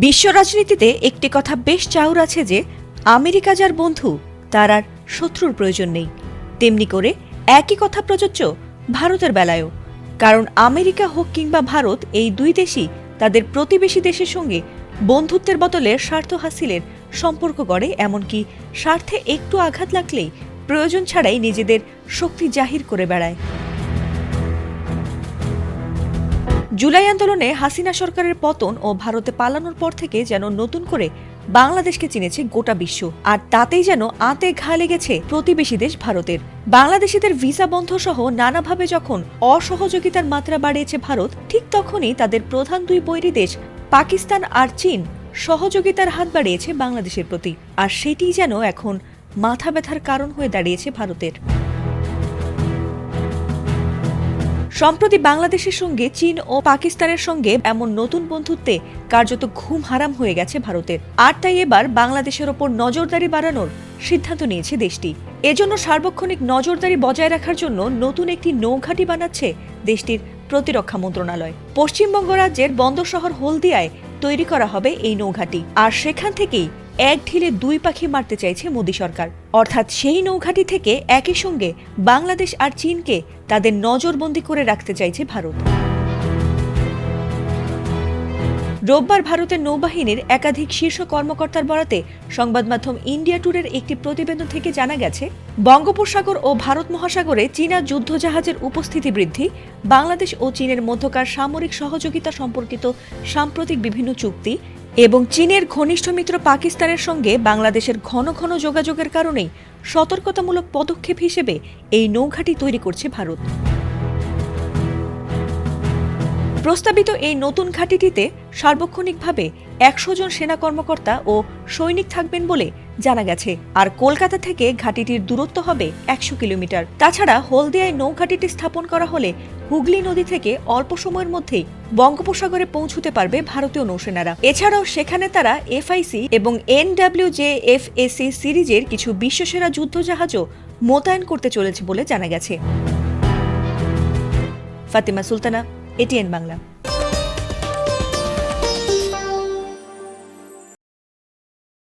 বিশ্ব রাজনীতিতে একটি কথা বেশ চাউর আছে যে আমেরিকা যার বন্ধু তার আর শত্রুর প্রয়োজন নেই। তেমনি করে একই কথা প্রযোজ্য ভারতের বেলায়ও। কারণ আমেরিকা হোক কিংবা ভারত, এই দুই দেশই তাদের প্রতিবেশী দেশের সঙ্গে বন্ধুত্বের বদলে স্বার্থ হাসিলের সম্পর্ক গড়ে, এমনকি স্বার্থে একটু আঘাত লাগলেই প্রয়োজন ছাড়াই নিজেদের শক্তি জাহির করে বেড়ায়। জুলাই আন্দোলনে হাসিনা সরকারের পতন ও ভারতে পালানোর পর থেকে যেন নতুন করে বাংলাদেশকে চিনেছে গোটা বিশ্ব। আর তাতেই যেন আঁতে ঘা লেগেছে প্রতিবেশী দেশ ভারতের। বাংলাদেশিদের ভিসা বন্ধ সহ নানাভাবে যখন অসহযোগিতার মাত্রা বাড়িয়েছে ভারত, ঠিক তখনই তাদের প্রধান দুই বৈরী দেশ পাকিস্তান আর চীন সহযোগিতার হাত বাড়িয়েছে বাংলাদেশের প্রতি। আর সেটিই যেন এখন মাথা ব্যথার কারণ হয়ে দাঁড়িয়েছে ভারতের। সম্প্রতি বাংলাদেশের সঙ্গে চীন ও পাকিস্তানের সঙ্গে এমন নতুন বন্ধুত্বে কার্যত ঘুম হারাম হয়ে গেছে ভারতের। আর তাই এবার বাংলাদেশের ওপর নজরদারি বাড়ানোর সিদ্ধান্ত নিয়েছে দেশটি। এজন্য সার্বক্ষণিক নজরদারি বজায় রাখার জন্য নতুন একটি নৌঘাঁটি বানাচ্ছে দেশটির প্রতিরক্ষা মন্ত্রণালয়। পশ্চিমবঙ্গ রাজ্যের বন্দর শহর হলদিয়ায় তৈরি করা হবে এই নৌঘাঁটি। আর সেখান থেকেই এক ঢিলে দুই পাখি মারতে চাইছে মোদী সরকার। অর্থাৎ সেই নৌঘাঁটি থেকে একই সঙ্গে বাংলাদেশ আর চীনকে তাদের নজরবন্দি করে রাখতে চাইছে ভারত। রোববার ভারতের নৌবাহিনীর একাধিক শীর্ষ কর্মকর্তার বরাতে সংবাদ মাধ্যম ইন্ডিয়া টুডের একটি প্রতিবেদন থেকে জানা গেছে, বঙ্গোপসাগর ও ভারত মহাসাগরে চীনা যুদ্ধজাহাজের উপস্থিতি বৃদ্ধি, বাংলাদেশ ও চীনের মধ্যকার সামরিক সহযোগিতা সম্পর্কিত সাম্প্রতিক বিভিন্ন চুক্তি এবং চীনের ঘনিষ্ঠ মিত্র পাকিস্তানের সঙ্গে বাংলাদেশের ঘন ঘন যোগাযোগের কারণেই সতর্কতামূলক পদক্ষেপ হিসেবে এই নৌঘাঁটি তৈরি করছে ভারত। প্রস্তাবিত এই নতুন ঘাঁটিটিতে সার্বক্ষণিকভাবে ১০০ জন সেনা কর্মকর্তা ও সৈনিক থাকবেন বলে জানা গেছে। আর কলকাতা থেকে ঘাঁটিটির দূরত্ব হবে ১০০ কিলোমিটার। তাছাড়া হলদিয়ায় নৌঘাঁটিটি স্থাপন করা হলে হুগলি নদী থেকে অল্প সময়ের মধ্যেই বঙ্গোপসাগরে পৌঁছতে পারবে ভারতীয় নৌসেনারা। এছাড়াও সেখানে তারা এফআইসি এবং NWJFAC সিরিজের কিছু বিশ্বসেরা যুদ্ধজাহাজও মোতায়েন করতে চলেছে বলে জানা গেছে। ফাতিমা সুলতানা, ATN বাংলা।